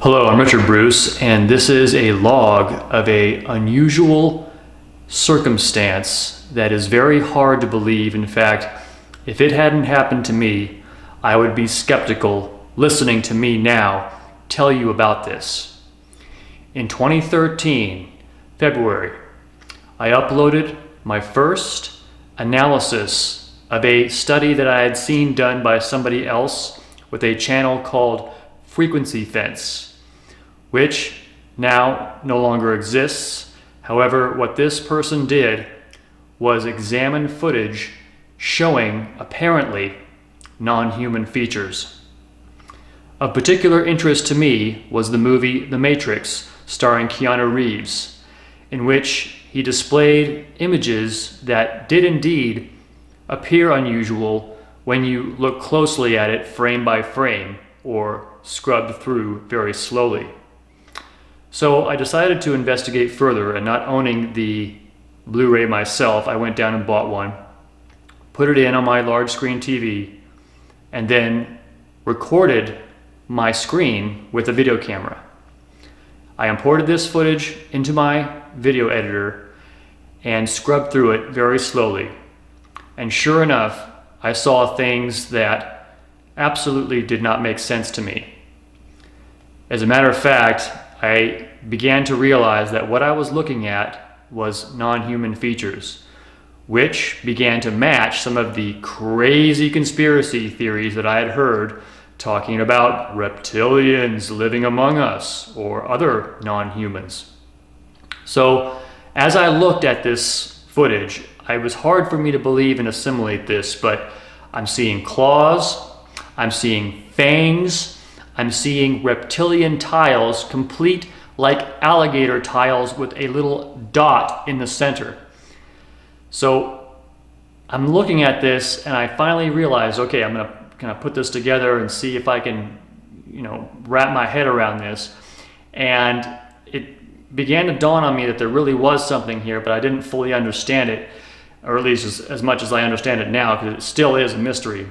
Hello, I'm Richard Bruce, and this is a log of an unusual circumstance that is very hard to believe. In fact, if it hadn't happened to me, I would be skeptical listening to me now tell you about this. In 2013, February, I uploaded my first analysis of a study that I had seen done by somebody else with a channel called Frequency Fence, which now no longer exists. However, what this person did was examine footage showing apparently non-human features. Of particular interest to me was the movie The Matrix, starring Keanu Reeves, in which he displayed images that did indeed appear unusual when you look closely at it frame by frame or scrubbed through very slowly. So I decided to investigate further, and not owning the Blu-ray myself, I went down and bought one, put it in on my large screen TV, and then recorded my screen with a video camera. I imported this footage into my video editor and scrubbed through it very slowly. And sure enough, I saw things that absolutely did not make sense to me. As a matter of fact, I began to realize that what I was looking at was non-human features, which began to match some of the crazy conspiracy theories that I had heard talking about reptilians living among us or other non-humans. So as I looked at this footage, it was hard for me to believe and assimilate this, but I'm seeing claws, I'm seeing fangs, I'm seeing reptilian tiles, complete like alligator tiles with a little dot in the center. So I'm looking at this and I finally realized, okay, I'm gonna kind of put this together and see if I can, wrap my head around this. And it began to dawn on me that there really was something here, but I didn't fully understand it, or at least as much as I understand it now, because it still is a mystery.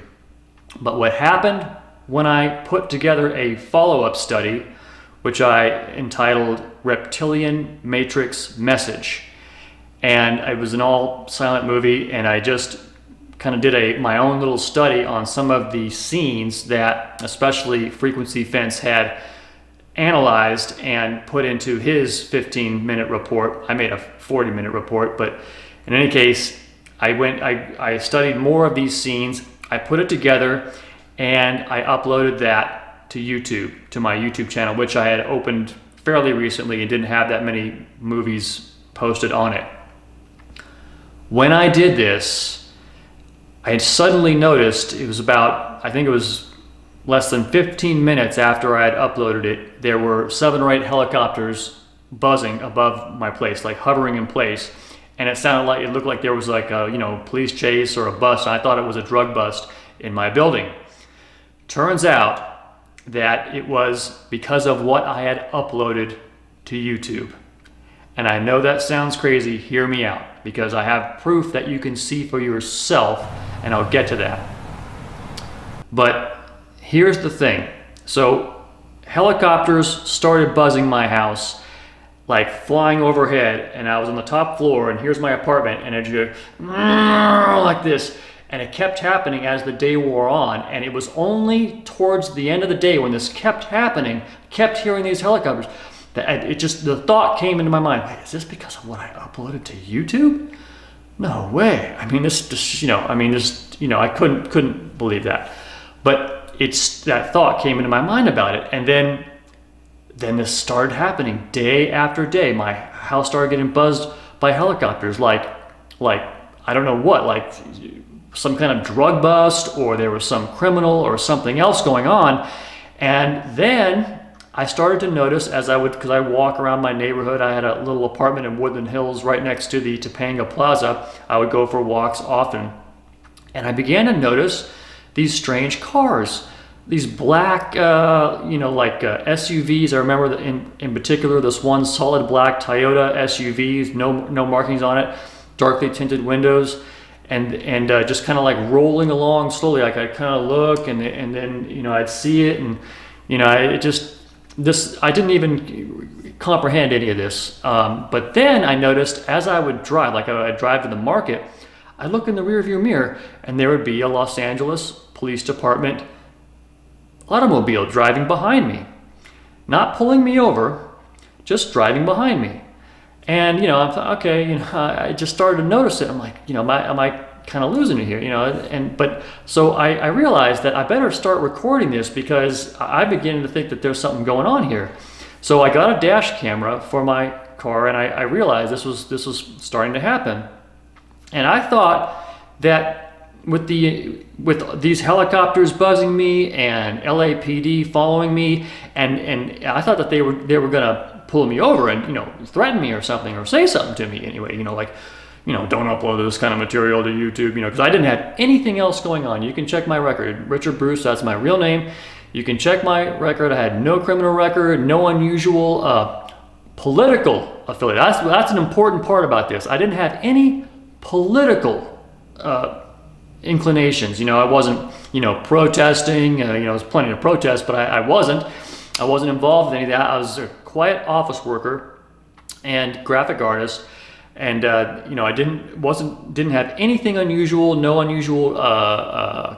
But what happened when I put together a follow-up study, which I entitled Reptilian Matrix Message, and it was an all silent movie, and I just kind of did my own little study on some of the scenes that especially Frequency Fence had analyzed and put into his 15-minute report. I made a 40-minute report, but in any case, I studied more of these scenes, I put it together, and I uploaded that to YouTube, to my YouTube channel, which I had opened fairly recently and didn't have that many movies posted on it. When I did this, I had suddenly noticed, it was about, I think it was less than 15 minutes after I had uploaded it, there were 7 or 8 helicopters buzzing above my place, like hovering in place. And it looked like there was like a, police chase or a bust. And I thought it was a drug bust in my building. Turns out that it was because of what I had uploaded to YouTube. And I know that sounds crazy, hear me out, because I have proof that you can see for yourself, and I'll get to that. But here's the thing. So helicopters started buzzing my house, like flying overhead, and I was on the top floor, and here's my apartment, and it just like this. And it kept happening as the day wore on, and it was only towards the end of the day when this kept happening, kept hearing these helicopters, that the thought came into my mind, wait, is this because of what I uploaded to YouTube? No way. I mean, I couldn't believe that. But that thought came into my mind about it, and then this started happening day after day. My house started getting buzzed by helicopters, like I don't know what, like some kind of drug bust, or there was some criminal or something else going on. And then I started to notice because I walk around my neighborhood, I had a little apartment in Woodland Hills right next to the Topanga Plaza. I would go for walks often. And I began to notice these strange cars, these black, SUVs. I remember that in particular, this one solid black Toyota SUV, no markings on it, darkly tinted windows. And just kind of like rolling along slowly. Like I'd kind of look and then, I'd see it, and, it just, I didn't even comprehend any of this. But then I noticed as I would drive, like I would drive to the market, I look in the rearview mirror and there would be a Los Angeles Police Department automobile driving behind me, not pulling me over, just driving behind me. And, you know, I thought, okay, you know, I just started to notice it. I'm like, you know, am I kind of losing it here, you know? So I realized that I better start recording this because I'm beginning to think that there's something going on here. So I got a dash camera for my car, and I realized this was starting to happen. And I thought that with these helicopters buzzing me and LAPD following me, and I thought that they were gonna pull me over and, you know, threaten me or something, or say something to me anyway, you know, like, you know, don't upload this kind of material to YouTube, you know, because I didn't have anything else going on. You can check my record, Richard Bruce, that's my real name. You can check my record. I had no criminal record, no unusual political affiliate. That's an important part about this. I didn't have any political inclinations. You know, I wasn't, you know, protesting. You know, there was plenty of protests, but I wasn't involved in any of that. I was a quiet office worker and graphic artist, and you know, I didn't have anything unusual, no unusual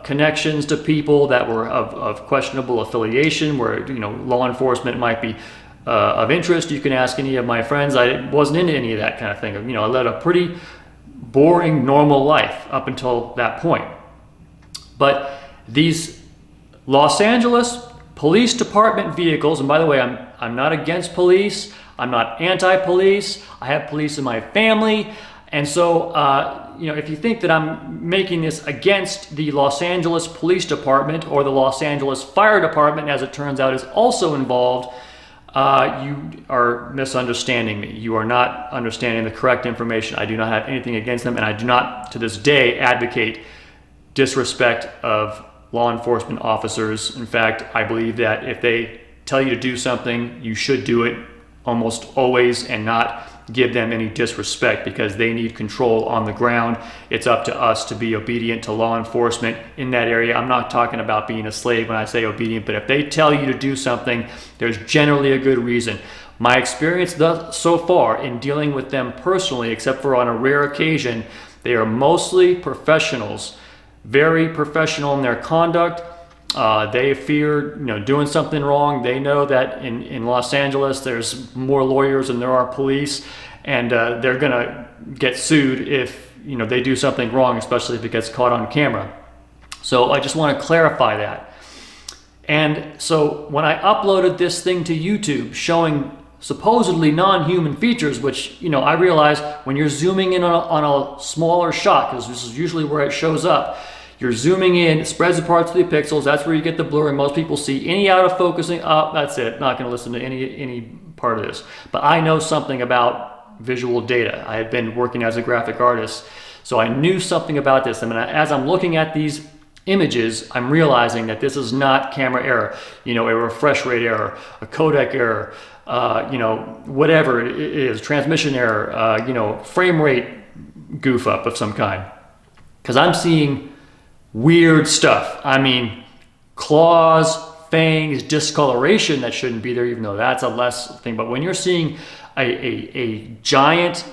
connections to people that were of questionable affiliation, where, you know, law enforcement might be of interest. You can ask any of my friends. I wasn't into any of that kind of thing. You know, I led a pretty boring, normal life up until that point. But these Los Angeles Police Department vehicles, and by the way, I'm not against police. I'm not anti-police. I have police in my family. And so, you know, if you think that I'm making this against the Los Angeles Police Department, or the Los Angeles Fire Department, as it turns out, is also involved, you are misunderstanding me. You are not understanding the correct information. I do not have anything against them, and I do not, to this day, advocate disrespect of law enforcement officers. In fact, I believe that if they tell you to do something, you should do it almost always, and not give them any disrespect, because they need control on the ground. It's up to us to be obedient to law enforcement in that area. I'm not talking about being a slave when I say obedient, but if they tell you to do something, there's generally a good reason. My experience so far in dealing with them personally, except for on a rare occasion, they are mostly professionals, very professional in their conduct. They fear, you know, doing something wrong. They know that in Los Angeles there's more lawyers than there are police, and they're gonna get sued if, you know, they do something wrong, especially if it gets caught on camera. So I just want to clarify that. And so when I uploaded this thing to YouTube showing supposedly non-human features, which, you know, I realize when you're zooming in on a smaller shot, because this is usually where it shows up, you're zooming in, it spreads apart to the pixels. That's where you get the blur, and most people see any out of focusing. That's it. Not going to listen to any part of this. But I know something about visual data. I had been working as a graphic artist, so I knew something about this. I mean, as I'm looking at these images, I'm realizing that this is not camera error. You know, a refresh rate error, a codec error, you know, whatever it is, transmission error, you know, frame rate goof up of some kind. Because I'm seeing weird stuff. I mean, claws, fangs, discoloration that shouldn't be there, even though that's a less thing. But when you're seeing a giant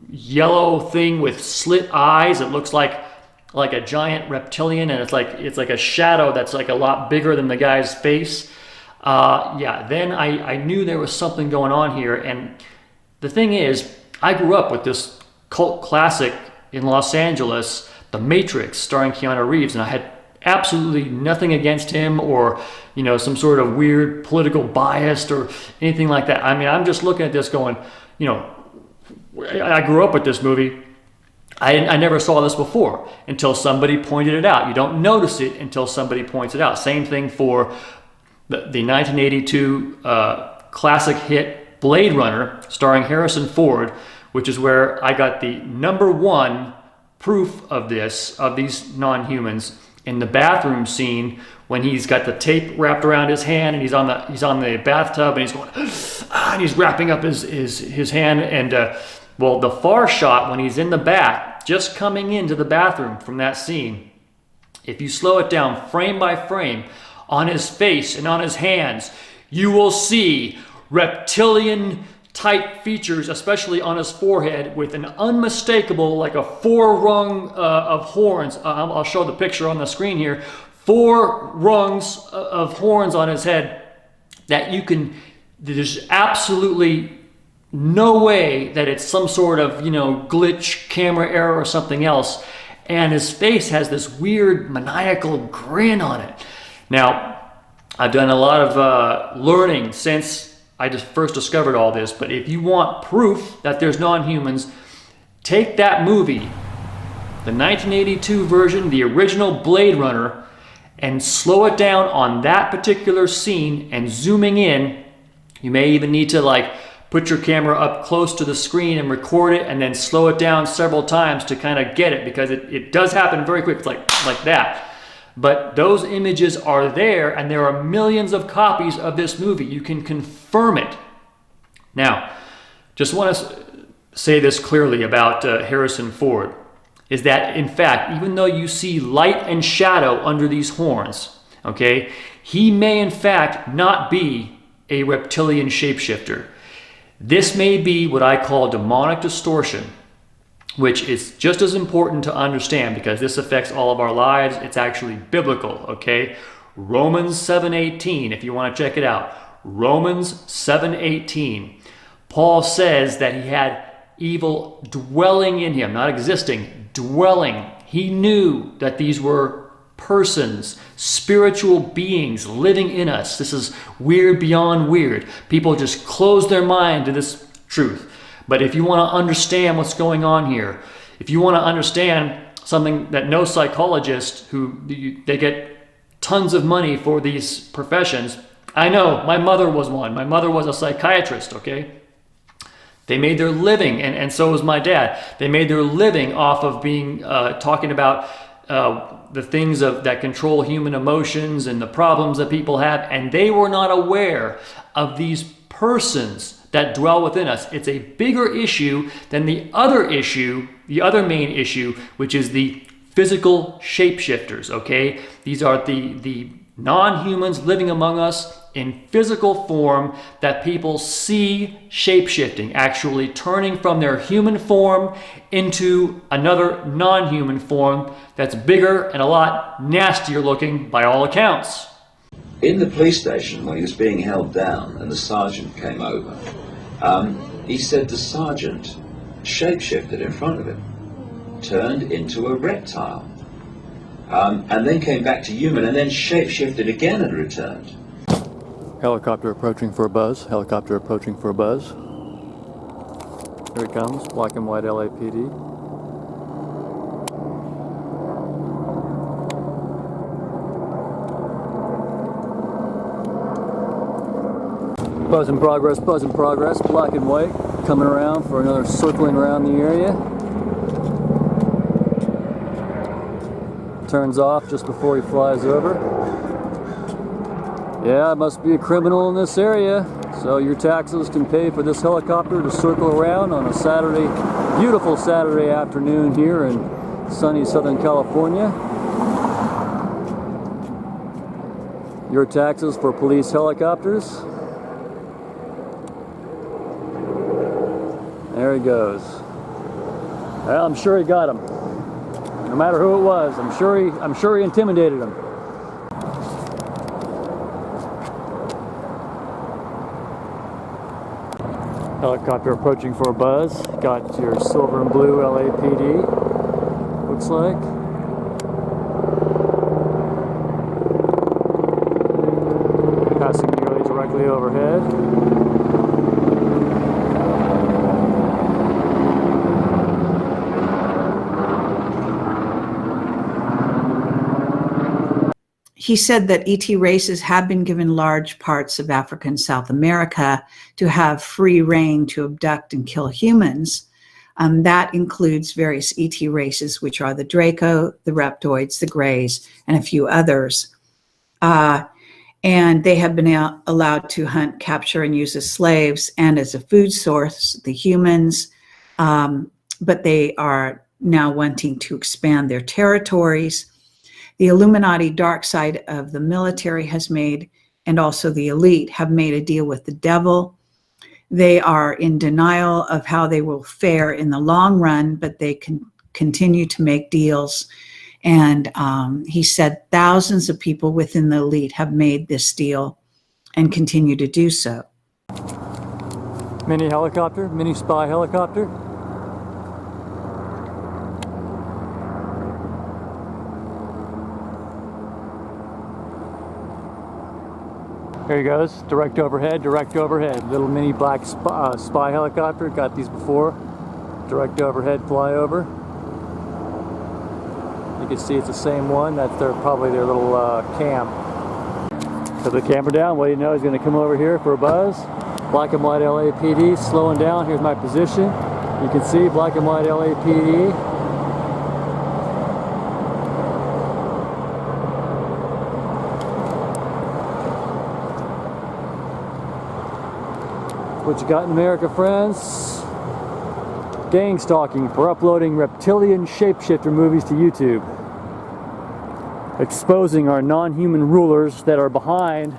yellow thing with slit eyes, it looks like a giant reptilian, and it's like a shadow that's like a lot bigger than the guy's face. Yeah, then I knew there was something going on here. And the thing is, I grew up with this cult classic in Los Angeles, The Matrix, starring Keanu Reeves, and I had absolutely nothing against him, or, you know, some sort of weird political bias or anything like that. I mean, I'm just looking at this going, you know, I grew up with this movie. I never saw this before until somebody pointed it out. You don't notice it until somebody points it out. Same thing for the 1982 classic hit Blade Runner, starring Harrison Ford, which is where I got the #1 proof of these non-humans, in the bathroom scene when he's got the tape wrapped around his hand and he's on the bathtub and he's going and he's wrapping up his hand, and well, the far shot when he's in the back just coming into the bathroom from that scene, if you slow it down frame by frame, on his face and on his hands, you will see reptilian type features, especially on his forehead, with an unmistakable, like a 4-rung of horns. I'll show the picture on the screen here. 4 rungs of horns on his head that you can, there's absolutely no way that it's some sort of, glitch, camera error or something else. And his face has this weird maniacal grin on it. Now, I've done a lot of learning since I just first discovered all this, but if you want proof that there's non-humans, take that movie, the 1982 version, the original Blade Runner, and slow it down on that particular scene, and zooming in, you may even need to put your camera up close to the screen and record it, and then slow it down several times to kind of get it, because it does happen very quick, like that. But those images are there, and there are millions of copies of this movie. You can confirm it. Now, just want to say this clearly about Harrison Ford, is that, in fact, even though you see light and shadow under these horns, okay, he may, in fact, not be a reptilian shapeshifter. This may be what I call demonic distortion, which is just as important to understand because this affects all of our lives. It's actually biblical, okay? Romans 7:18, if you want to check it out. Romans 7:18. Paul says that he had evil dwelling in him, not existing, dwelling. He knew that these were persons, spiritual beings living in us. This is weird beyond weird. People just close their mind to this truth. But if you want to understand what's going on here, if you want to understand something that no psychologist they get tons of money for these professions. I know, my mother was one. My mother was a psychiatrist, okay? They made their living, and so was my dad. They made their living off of being talking about the things that control human emotions and the problems that people have, and they were not aware of these persons that dwell within us. It's a bigger issue than the other issue, the other main issue, which is the physical shapeshifters, okay? These are the non-humans living among us in physical form that people see shapeshifting, actually turning from their human form into another non-human form that's bigger and a lot nastier looking by all accounts. In the police station, when he was being held down and the sergeant came over, he said the sergeant shapeshifted in front of him, turned into a reptile, and then came back to human, and then shapeshifted again and returned. Helicopter approaching for a buzz. Helicopter approaching for a buzz. Here it comes. Black and white LAPD. Buzz in progress, buzz in progress. Black and white coming around for another circling around the area. Turns off just before he flies over. Yeah, it must be a criminal in this area. So your taxes can pay for this helicopter to circle around on a Saturday, beautiful Saturday afternoon here in sunny Southern California. Your taxes for police helicopters. There he goes. Well, I'm sure he got him. No matter who it was, I'm sure he intimidated him. Helicopter approaching for a buzz. Got your silver and blue LAPD, looks like. Passing nearly directly overhead. He said that ET races have been given large parts of Africa and South America to have free reign to abduct and kill humans. That includes various ET races, which are the Draco, the reptoids, the Greys, and a few others. And they have been allowed to hunt, capture, and use as slaves and as a food source, the humans. But they are now wanting to expand their territories. The Illuminati dark side of the military has made and also the elite have made a deal with the devil. They are in denial of how they will fare in the long run, but they can continue to make deals. And he said thousands of people within the elite have made this deal and continue to do so. Mini helicopter, mini spy helicopter. There he goes, direct overhead, direct overhead. Little mini black spy helicopter, got these before. Direct overhead flyover. You can see it's the same one, that's probably their little cam. Put the camera down, what do you know, he's gonna come over here for a buzz. Black and white LAPD, slowing down, here's my position. You can see black and white LAPD. What you got in America, friends? Gang stalking for uploading reptilian shapeshifter movies to YouTube. Exposing our non-human rulers that are behind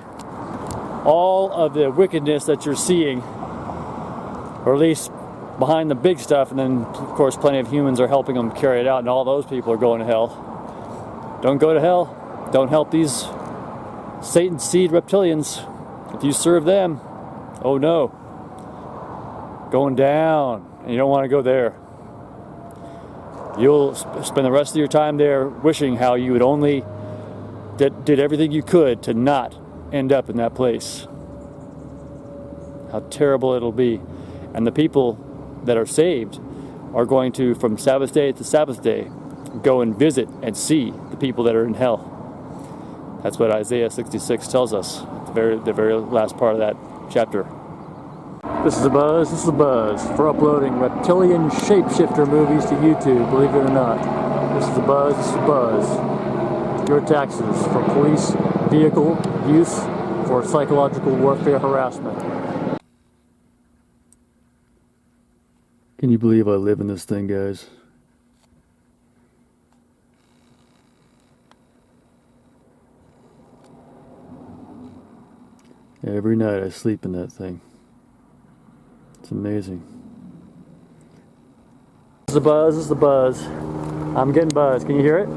all of the wickedness that you're seeing. Or at least behind the big stuff, and then of course plenty of humans are helping them carry it out, and all those people are going to hell. Don't go to hell. Don't help these Satan seed reptilians. If you serve them, oh no. Going down, and you don't want to go there. You'll spend the rest of your time there wishing how you would only did everything you could to not end up in that place. How terrible it'll be. And the people that are saved are going to, from Sabbath day to Sabbath day, go and visit and see the people that are in hell. That's what Isaiah 66 tells us, the very last part of that chapter. This is a buzz for uploading reptilian shapeshifter movies to YouTube, believe it or not. This is a buzz. Your taxes for police vehicle use for psychological warfare harassment. Can you believe I live in this thing, guys? Every night I sleep in that thing. It's amazing. This is the buzz. I'm getting buzz. Can you hear it?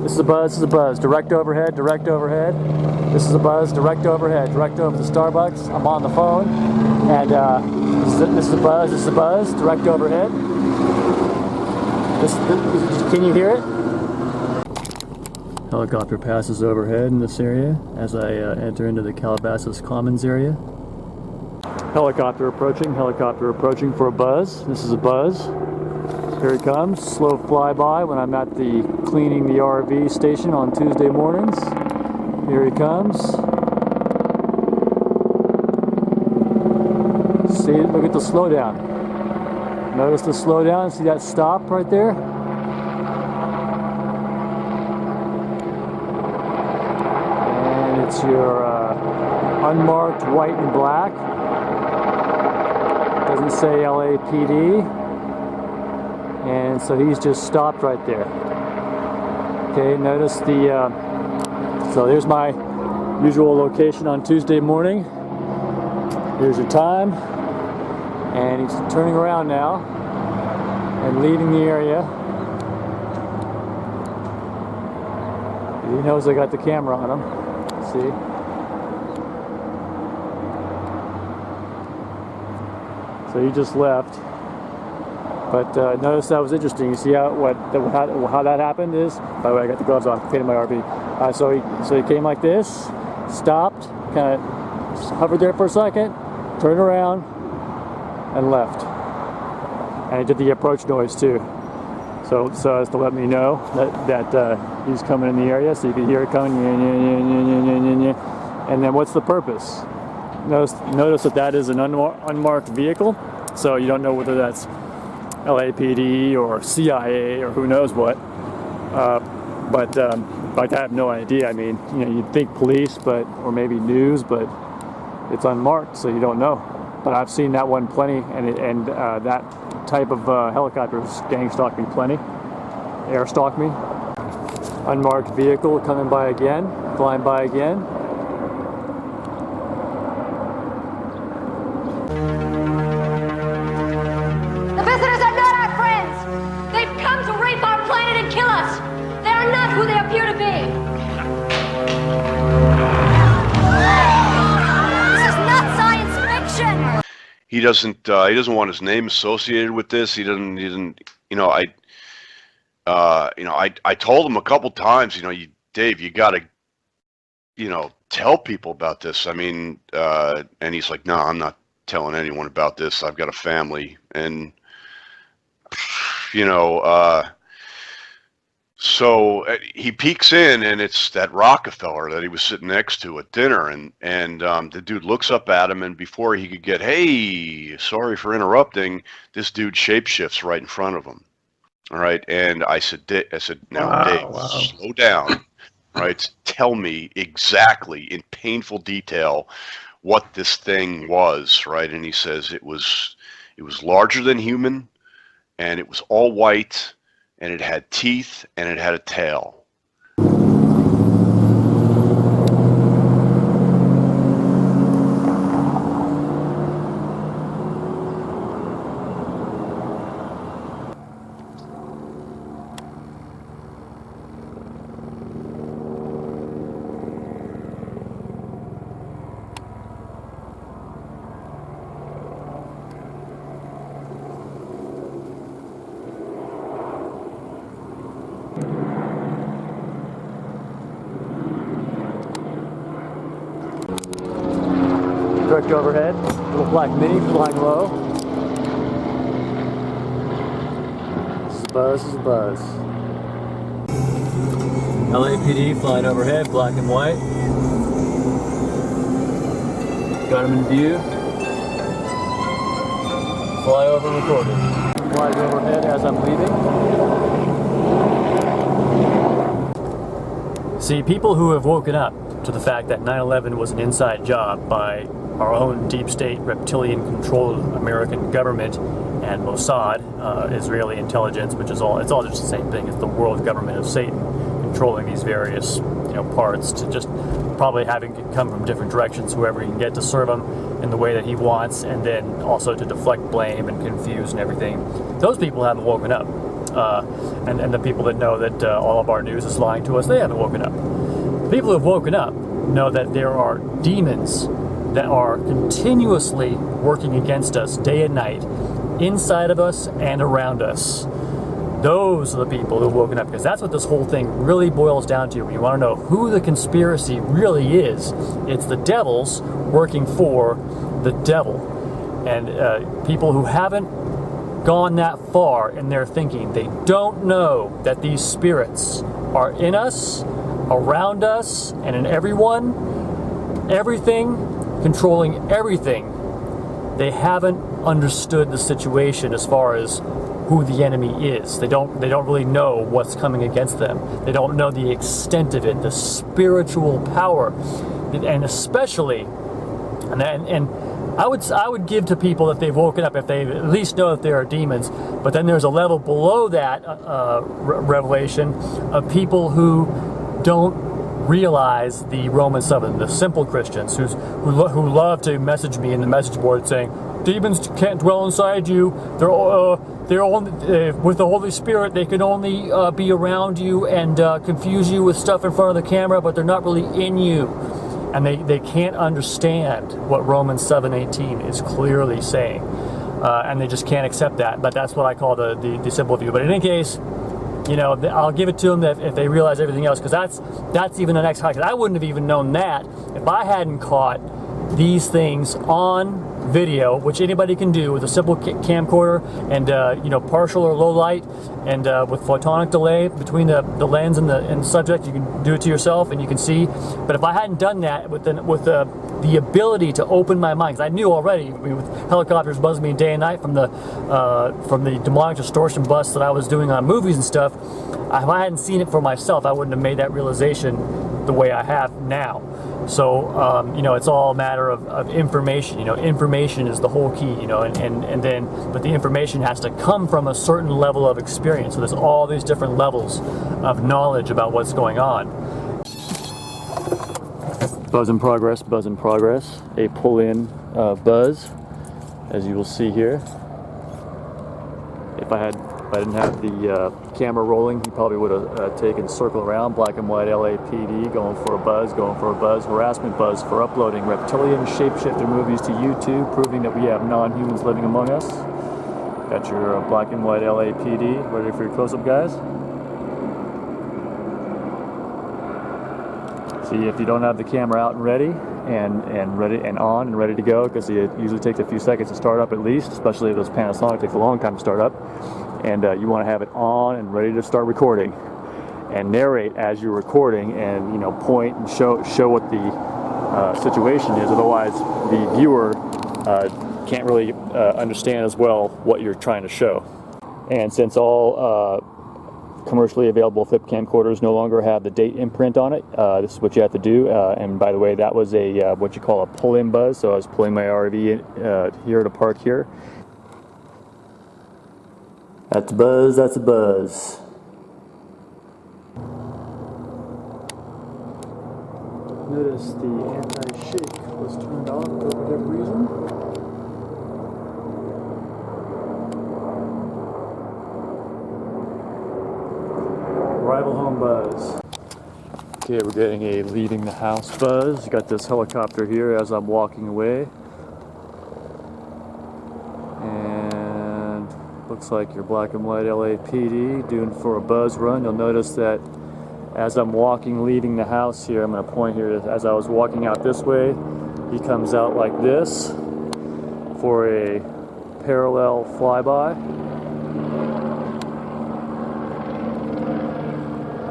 This is a buzz. Direct overhead. This is a buzz, direct overhead. Direct over to Starbucks. I'm on the phone. And this is a buzz, direct overhead. Can you hear it? Helicopter passes overhead in this area as I enter into the Calabasas Commons area. Helicopter approaching for a buzz. This is a buzz. Here he comes, slow flyby when I'm at the cleaning the RV station on Tuesday mornings. Here he comes. See, look at the slowdown. Notice the slowdown, see that stop right there? And it's your unmarked white and black. Doesn't say LAPD. And so he's just stopped right there. Okay, notice the, so here's my usual location on Tuesday morning. Here's your time. And he's turning around now and leaving the area. He knows I got the camera on him. See? So he just left. But notice that was interesting. You see how that happened is? By the way, I got the gloves on, cleaning my RV. So he came like this, stopped, kind of hovered there for a second, turned around, and left. And he did the approach noise too. So as to let me know that he's coming in the area, so you can hear it coming. And then what's the purpose? Notice that is an unmarked vehicle, so you don't know whether that's LAPD or CIA or who knows what. But I have no idea. I mean, you'd think police, or maybe news, but it's unmarked, so you don't know. But I've seen that one plenty, and that type of helicopters gang stalk me plenty, air stalk me. Unmarked vehicle coming by again, flying by again. he doesn't want his name associated with this. He doesn't, you know, I told him a couple times, you know, Dave, you got to, you know, tell people about this. I mean, and he's like, no, I'm not telling anyone about this. I've got a family. And, you know, so he peeks in, and it's that Rockefeller that he was sitting next to at dinner, and the dude looks up at him, and before he could get, hey, sorry for interrupting, this dude shapeshifts right in front of him. All right, and I said, now, Dave, slow down. Right, tell me exactly in painful detail what this thing was. Right, and he says it was larger than human, and it was all white, and it had teeth, and it had a tail. Direct overhead, little black mini flying low. This is Buzz. LAPD flying overhead, black and white. Got him in view. Flyover recorded. Flies overhead as I'm leaving. See, people who have woken up to the fact that 9/11 was an inside job by our own deep state reptilian-controlled American government and Mossad, Israeli intelligence, which is it's all just the same thing. It's the world government of Satan controlling these various, you know, parts, to just probably having it come from different directions, whoever he can get to serve him in the way that he wants, and then also to deflect blame and confuse and everything. Those people haven't woken up, and the people that know that all of our news is lying to us, they haven't woken up. People who have woken up know that there are demons that are continuously working against us day and night, inside of us and around us. Those are the people who have woken up, because that's what this whole thing really boils down to. When you want to know who the conspiracy really is, it's the devils working for the devil. And people who haven't gone that far in their thinking, they don't know that these spirits are in us, around us, and in everyone, everything, controlling everything. They haven't understood the situation as far as who the enemy is. They don't really know what's coming against them. They don't know the extent of it, the spiritual power, and especially, and I would give to people that they've woken up if they at least know that there are demons. But then there's a level below that revelation of people who don't realize the Roman 7, the simple Christians who love to message me in the message board saying, demons can't dwell inside you. They're only with the Holy Spirit. They can only be around you and confuse you with stuff in front of the camera, but they're not really in you. And they can't understand what Romans 7:18 is clearly saying, and they just can't accept that. But that's what I call the simple view. But in any case, you know, I'll give it to them if they realize everything else, because that's even the next high. Because I wouldn't have even known that if I hadn't caught these things on video, which anybody can do with a simple camcorder and you know, partial or low light, and with photonic delay between the lens and the subject. You can do it to yourself and you can see. But if I hadn't done that with the ability to open my mind, because I knew already, I mean, with helicopters buzzing me day and night from the demonic distortion busts that I was doing on movies and stuff, if I hadn't seen it for myself, I wouldn't have made that realization the way I have now. So, you know, it's all a matter of information. You know, information is the whole key, you know, but the information has to come from a certain level of experience. So there's all these different levels of knowledge about what's going on. Buzz in progress, a pull-in buzz, as you will see here. If I I didn't have the camera rolling, he probably would have taken circle around, black and white LAPD, going for a buzz, harassment buzz for uploading reptilian shapeshifter movies to YouTube, proving that we have non-humans living among us. Got your black and white LAPD, ready for your close-up, guys? See, if you don't have the camera out and ready, and on and ready to go, because it usually takes a few seconds to start up at least, especially if those Panasonic, takes a long time to start up, and you want to have it on and ready to start recording, and narrate as you're recording, and point and show what the situation is. Otherwise, the viewer can't really understand as well what you're trying to show. And since all commercially available flip camcorders no longer have the date imprint on it, this is what you have to do. And by the way, that was a what you call a pull-in buzz. So I was pulling my RV here to park here. That's a buzz. That's a buzz. Notice the anti-shake was turned on for whatever reason. Arrival home buzz. Okay, we're getting a leaving the house buzz. Got this helicopter here as I'm walking away. And looks like your black and white LAPD doing for a buzz run. You'll notice that as I'm walking, leaving the house here, I'm going to point here, as I was walking out this way, he comes out like this for a parallel flyby.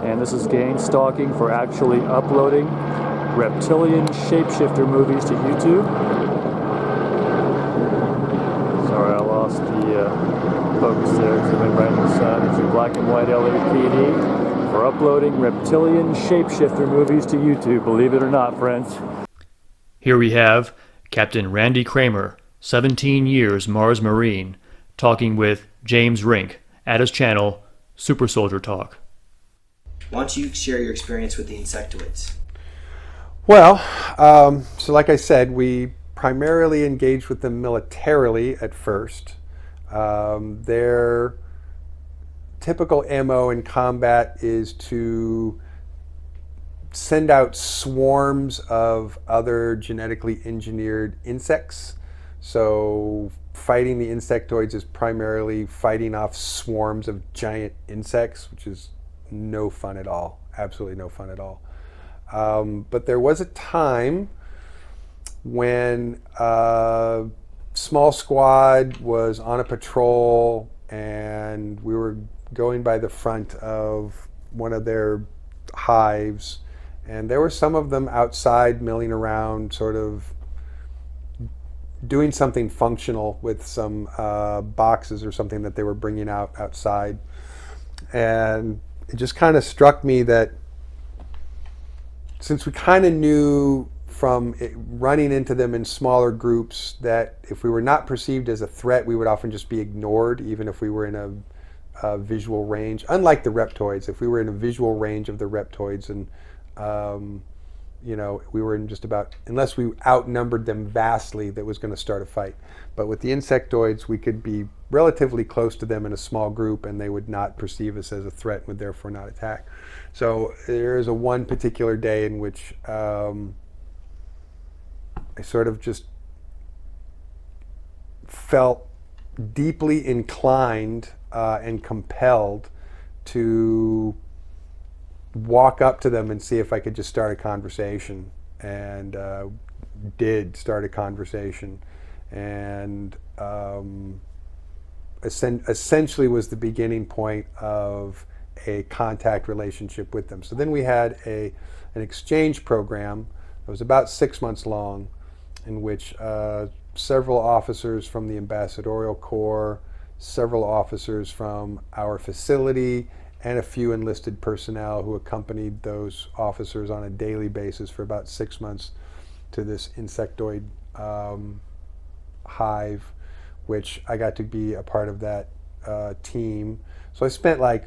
And this is gang stalking for actually uploading reptilian shapeshifter movies to YouTube. Sorry, I lost the focus there. So right in the sun, it's your black and white LAPD for uploading reptilian shapeshifter movies to YouTube. Believe it or not, friends. Here we have Captain Randy Kramer, 17 years Mars Marine, talking with James Rink at his channel, Super Soldier Talk. Why don't you share your experience with the insectoids? Well, so like I said, we primarily engaged with them militarily at first. Their typical MO in combat is to send out swarms of other genetically engineered insects. So fighting the insectoids is primarily fighting off swarms of giant insects, which is no fun at all. Absolutely no fun at all. But there was a time when a small squad was on a patrol and we were going by the front of one of their hives, and there were some of them outside milling around, sort of doing something functional with some boxes or something that they were bringing outside. And it just kind of struck me that since we kind of knew from running into them in smaller groups that if we were not perceived as a threat, we would often just be ignored, even if we were in a visual range. Unlike the reptoids, if we were in a visual range of the reptoids, and we were in just about, unless we outnumbered them vastly, that was going to start a fight. But with the insectoids, we could be relatively close to them in a small group and they would not perceive us as a threat and would therefore not attack. So there is one particular day in which I sort of just felt deeply inclined and compelled to walk up to them and see if I could just start a conversation, and did start a conversation, and essentially was the beginning point of a contact relationship with them. So then we had an exchange program that was about 6 months long, in which several officers from the Ambassadorial Corps, several officers from our facility, and a few enlisted personnel who accompanied those officers on a daily basis for about 6 months to this insectoid hive, which I got to be a part of that team. So I spent like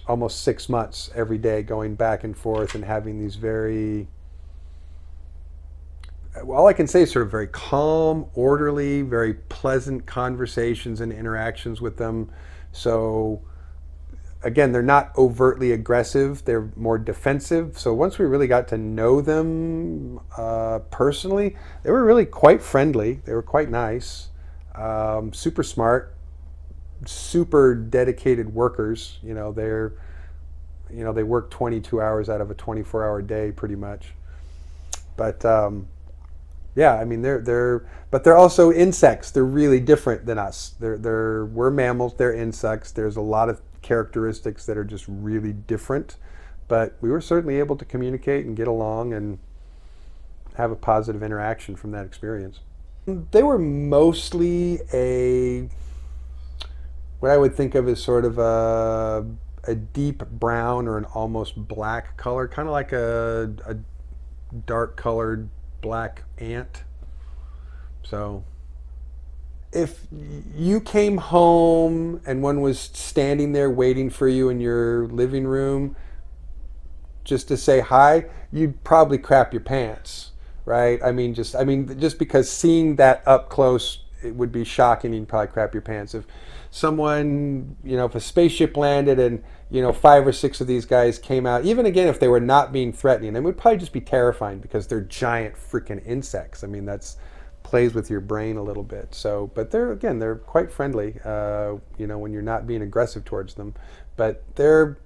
almost 6 months every day going back and forth and having these very, all I can say is sort of very calm, orderly, very pleasant conversations and interactions with them, So again, they're not overtly aggressive, they're more defensive. So once we really got to know them personally, they were really quite friendly. They were quite nice, super smart, super dedicated workers. They work 22 hours out of a 24-hour day pretty much. But yeah, I mean, but they're also insects. They're really different than us. We're mammals, they're insects. There's a lot of characteristics that are just really different, but we were certainly able to communicate and get along and have a positive interaction from that experience. They were mostly what I would think of as sort of a deep brown or an almost black color, kind of like a dark colored black ant. So if you came home and one was standing there waiting for you in your living room just to say hi, you'd probably crap your pants, right? Just because seeing that up close, it would be shocking. You'd probably crap your pants. If someone, if a spaceship landed and 5 or 6 of these guys came out, even again if they were not being threatening, it would probably just be terrifying because they're giant freaking insects. I mean, that's plays with your brain a little bit. So, but they're quite friendly, when you're not being aggressive towards them. But they're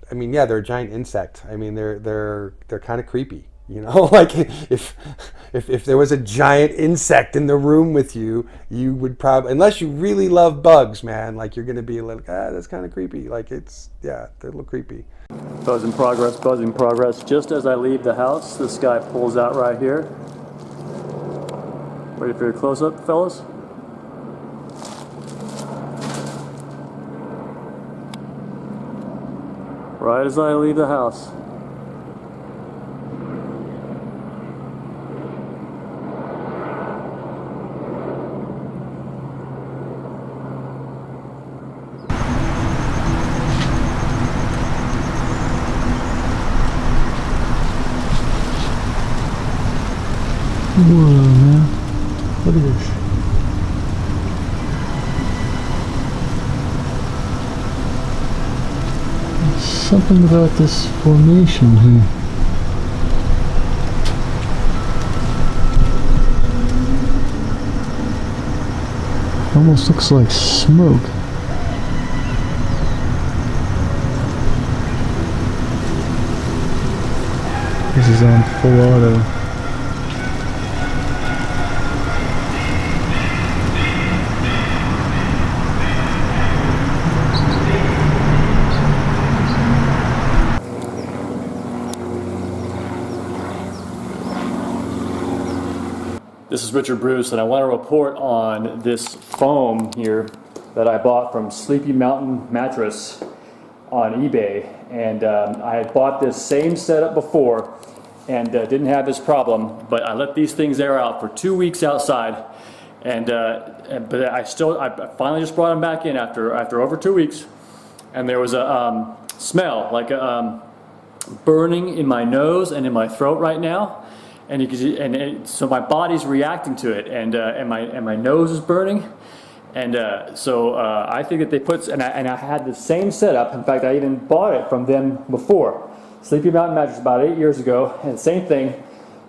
a giant insect. I mean, they're kind of creepy. Like if there was a giant insect in the room with you, you would probably, unless you really love bugs, man, like you're gonna be like, that's kind of creepy. Like they're a little creepy. Buzz in progress, buzz in progress. Just as I leave the house, this guy pulls out right here. Ready for your close-up, fellas? Right as I leave the house. Whoa, man. Look at this. There's something about this formation here. Almost looks like smoke. This is on full auto. This is Richard Bruce, and I want to report on this foam here that I bought from Sleepy Mountain Mattress on eBay. And I had bought this same setup before and didn't have this problem, but I let these things air out for 2 weeks outside, but I finally just brought them back in after over 2 weeks, and there was a smell like a burning in my nose and in my throat right now. And you can see, so my body's reacting to it, and my nose is burning, and so I think that they put, and I had the same setup. In fact, I even bought it from them before, Sleepy Mountain Mattress, about 8 years ago, and same thing,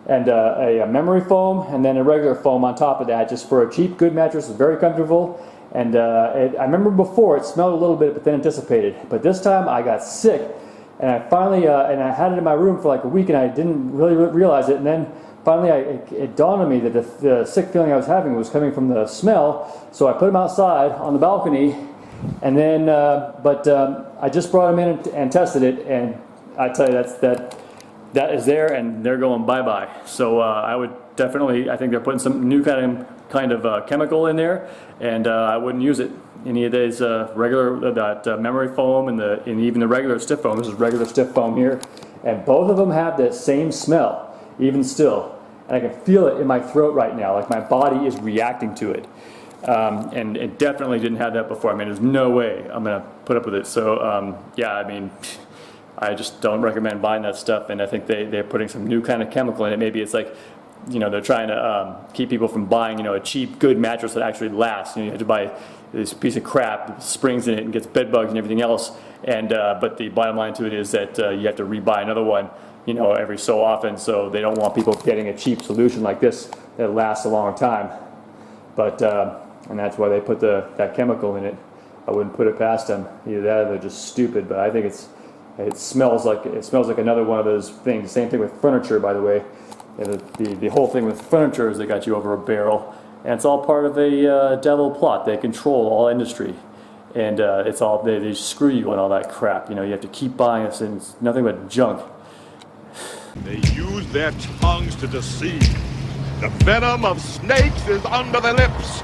and a memory foam, and then a regular foam on top of that, just for a cheap, good mattress. It's very comfortable, and I remember before it smelled a little bit, but then it dissipated. But this time I got sick. And I finally, and I had it in my room for like a week, and I didn't really realize it. And then finally, it dawned on me that the sick feeling I was having was coming from the smell. So I put them outside on the balcony, and then, I just brought them in and tested it, and I tell you, that is there, and they're going bye-bye. So I would definitely, I think they're putting some new kind of chemical in there, and I wouldn't use it. Any of these memory foam and even the regular stiff foam. This is regular stiff foam here, and both of them have that same smell, even still. And I can feel it in my throat right now, like my body is reacting to it. And it definitely didn't have that before. I mean, there's no way I'm gonna put up with it. So yeah, I mean, I just don't recommend buying that stuff. And I think they're putting some new kind of chemical in it. Maybe it's like they're trying to keep people from buying, a cheap, good mattress that actually lasts. You have to buy this piece of crap with springs in it and gets bed bugs and everything else. And but the bottom line to it is that you have to rebuy another one, every so often. So they don't want people getting a cheap solution like this that lasts a long time. But and that's why they put that chemical in it. I wouldn't put it past them. Either that or they're just stupid. But I think it smells like another one of those things. Same thing with furniture, by the way. The whole thing with furniture is they got you over a barrel, and it's all part of a devil plot. They control all industry, and it's all they screw you on all that crap. You have to keep buying this, and it's nothing but junk. They use their tongues to deceive. The venom of snakes is under their lips.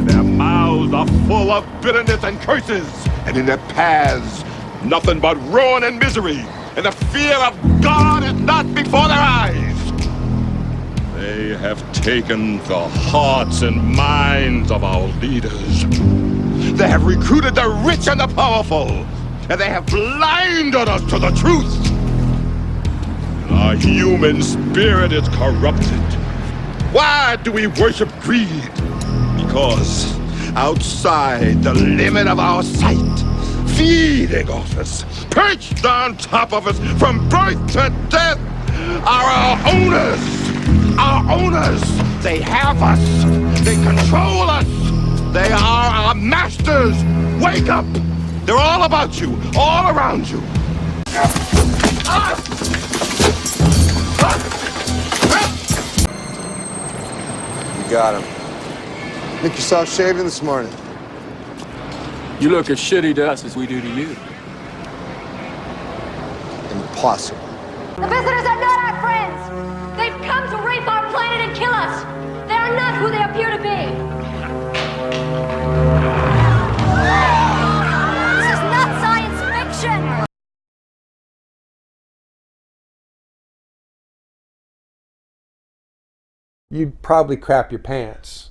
Their mouths are full of bitterness and curses, and in their paths, nothing but ruin and misery. And the fear of God is not before their eyes. They have taken the hearts and minds of our leaders. They have recruited the rich and the powerful, and they have blinded us to the truth. Our human spirit is corrupted. Why do we worship greed? Because outside the limit of our sight, feeding off us, perched on top of us from birth to death, are our owners. Our owners. They have us. They control us. They are our masters. Wake up. They're all about you, all around you. You got him. Make yourself shaving this morning. You look as shitty to us as we do to you. Impossible. The visitors are not our friends. They've come to rape our planet and kill us. They are not who they appear to be. This is not science fiction. You'd probably crap your pants.